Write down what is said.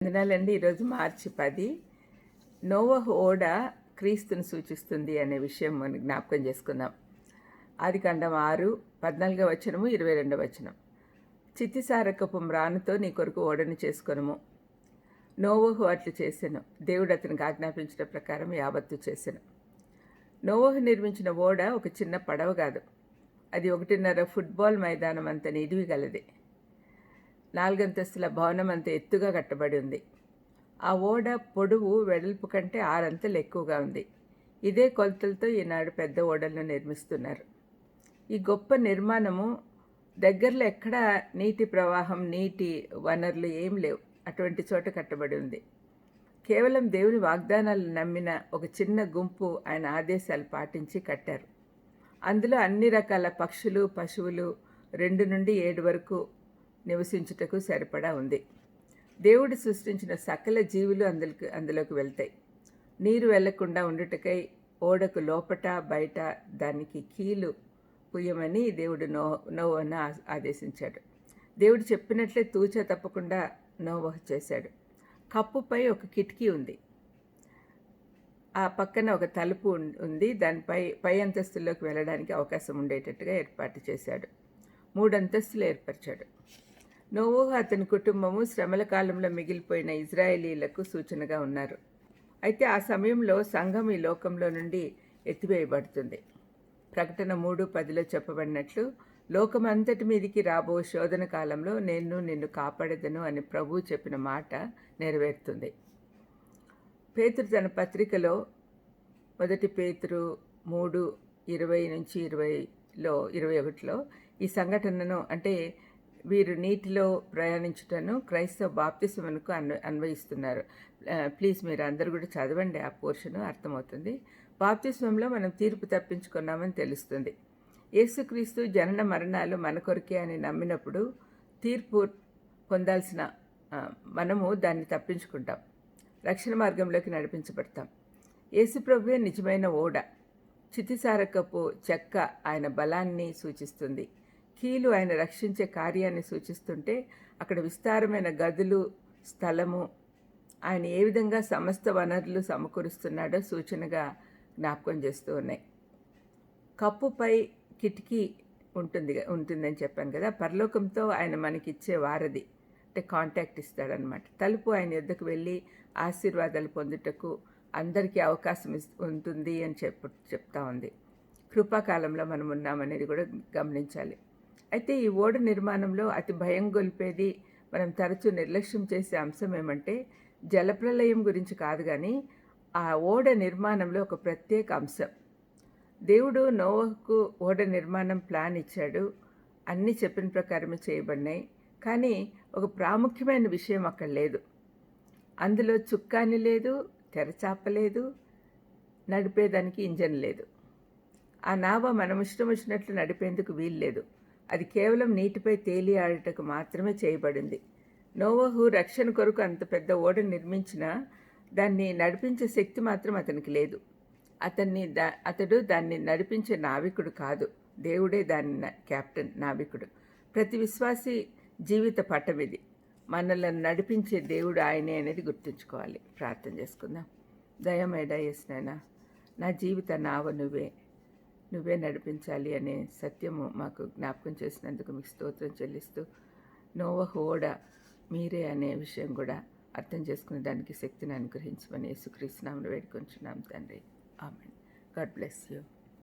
వందనాలండి. ఈరోజు మార్చి 10. నోవహు ఓడ క్రీస్తుని సూచిస్తుంది అనే విషయం మనం జ్ఞాపకం చేసుకుందాం. ఆదికాండం 6:14 వచనము 22 వచనం. చిత్తిసారకపు మ్రానుతో నీ కొరకు ఓడను చేసుకొనుము. నోవహు అట్లు చేసెను. దేవుడు అతనికి ఆజ్ఞాపించిన ప్రకారం యావత్తు చేసెను. నోవహు నిర్మించిన ఓడ ఒక చిన్న పడవ కాదు. అది 1.5 ఫుట్బాల్ మైదానం అంత నిడివి గలది. 4 అంతస్తుల భవనం అంత ఎత్తుగా కట్టబడి ఉంది. ఆ ఓడ పొడవు వెడల్పు కంటే 6 అంతలు ఎక్కువగా ఉంది. ఇదే కొలతలతో ఈనాడు పెద్ద ఓడలను నిర్మిస్తున్నారు. ఈ గొప్ప నిర్మాణము దగ్గరలో ఎక్కడా నీటి ప్రవాహం, నీటి వనరులు ఏం లేవు. అటువంటి చోట కట్టబడి ఉంది. కేవలం దేవుని వాగ్దానాలు నమ్మిన ఒక చిన్న గుంపు ఆయన ఆదేశాలు పాటించి కట్టారు. అందులో అన్ని రకాల పక్షులు, పశువులు 2 నుండి 7 వరకు నివసించుటకు సరిపడా ఉంది. దేవుడు సృష్టించిన సకల జీవులు అందులోకి వెళ్తాయి. నీరు వెళ్లకుండా ఉండుటకై ఓడకు లోపట బయట దానికి కీలు పుయ్యమని దేవుడు నోవహును ఆదేశించాడు. దేవుడు చెప్పినట్లే తూచా తప్పకుండా నోవహు చేశాడు. కప్పుపై ఒక కిటికీ ఉంది. ఆ పక్కన ఒక తలుపు ఉంది. దానిపై పై అంతస్తుల్లోకి వెళ్ళడానికి అవకాశం ఉండేటట్టుగా ఏర్పాటు చేశాడు. 3 అంతస్తులు ఏర్పరిచాడు. నోవహు అతని కుటుంబము శ్రమల కాలంలో మిగిలిపోయిన ఇజ్రాయేలీలకు సూచనగా ఉన్నారు. అయితే ఆ సమయంలో సంఘం ఈ లోకంలో నుండి ఎత్తివేయబడుతుంది. ప్రకటన 3:10లో చెప్పబడినట్లు, లోకమంతటి మీదికి రాబో శోధన కాలంలో నేను నిన్ను కాపాడేదను అని ప్రభువు చెప్పిన మాట నెరవేరుతుంది. పేతురు తన పత్రికలో 1 పేతురు 3:20-21లో ఈ సంఘటనను, అంటే వీరు నీటిలో ప్రయాణించుటను క్రైస్తవ బాప్తిస్మమునకు అన్వయిస్తున్నారు. ప్లీజ్ మీరు అందరూ కూడా చదవండి, ఆ పోర్షను అర్థమవుతుంది. బాప్తిస్మంలో మనం తీర్పు తప్పించుకున్నామని తెలుస్తుంది. యేసుక్రీస్తు జనన మరణాలు మన కొరకే అని నమ్మినప్పుడు తీర్పు పొందాల్సిన మనము దాన్ని తప్పించుకుంటాం. రక్షణ మార్గంలోకి నడిపించబడతాం. యేసుప్రభువే నిజమైన ఓడ. చితిసారకపు చెక్క ఆయన బలాన్ని సూచిస్తుంది. కీలు ఆయన రక్షించే కార్యాన్ని సూచిస్తుంటే, అక్కడ విస్తారమైన గదులు, స్థలము, ఆయన ఏ విధంగా సమస్త వనరులు సమకూరుస్తున్నాడో సూచనగా జ్ఞాపకం చేస్తూ ఉన్నాయి. కప్పుపై కిటికీ ఉంటుందని చెప్పాను కదా. పరలోకంతో ఆయన మనకిచ్చే వారధి, అంటే కాంటాక్ట్ ఇస్తాడనమాట. తలుపు ఆయన యొద్దకు వెళ్ళి ఆశీర్వాదాలు పొందుటకు అందరికీ అవకాశం ఉంటుంది అని చెప్తా ఉంది. కృపాకాలంలో మనం ఉన్నామనేది కూడా గమనించాలి. అయితే ఈ ఓడ నిర్మాణంలో అతి భయం గొల్పేది, మనం తరచూ నిర్లక్ష్యం చేసే అంశం ఏమంటే, జలప్రలయం గురించి కాదు కానీ ఆ ఓడ నిర్మాణంలో ఒక ప్రత్యేక అంశం. దేవుడు నోవహుకు ఓడ నిర్మాణం ప్లాన్ ఇచ్చాడు. అన్నీ చెప్పిన ప్రకారమే చేయబడినాయి. కానీ ఒక ప్రాముఖ్యమైన విషయం అక్కడ లేదు. అందులో చుక్కాని లేదు, తెరచాప లేదు, నడిపేదానికి ఇంజన్ లేదు. ఆ నావ మనం ఇష్టం వచ్చినట్లు నడిపేందుకు వీలు లేదు. అది కేవలం నీటిపై తేలి ఆడటకు మాత్రమే చేయబడింది. నోవహు రక్షణ కొరకు అంత పెద్ద ఓడ నిర్మించినా దాన్ని నడిపించే శక్తి మాత్రం అతనికి లేదు. అతడు దాన్ని నడిపించే నావికుడు కాదు. దేవుడే దాని కెప్టెన్, నావికుడు. ప్రతి విశ్వాసి జీవిత పటమిది. మనల్ని నడిపించే దేవుడు ఆయనే అనేది గుర్తుంచుకోవాలి. ప్రార్థన చేసుకుందాం. దయమేడా యేసునాయనా, నా జీవిత నావ నువ్వే నడిపించాలి అనే సత్యము మాకు జ్ఞాపకం చేసినందుకు మీకు స్తోత్రం చెల్లిస్తూ, నోవహు ఓడ మీరే అనే విషయం కూడా అర్థం చేసుకునే దానికి శక్తిని అనుగ్రహించమని యేసుక్రీస్తు నామమున వేడుకొంచున్నాం తండ్రి. ఆమేన్. God bless you.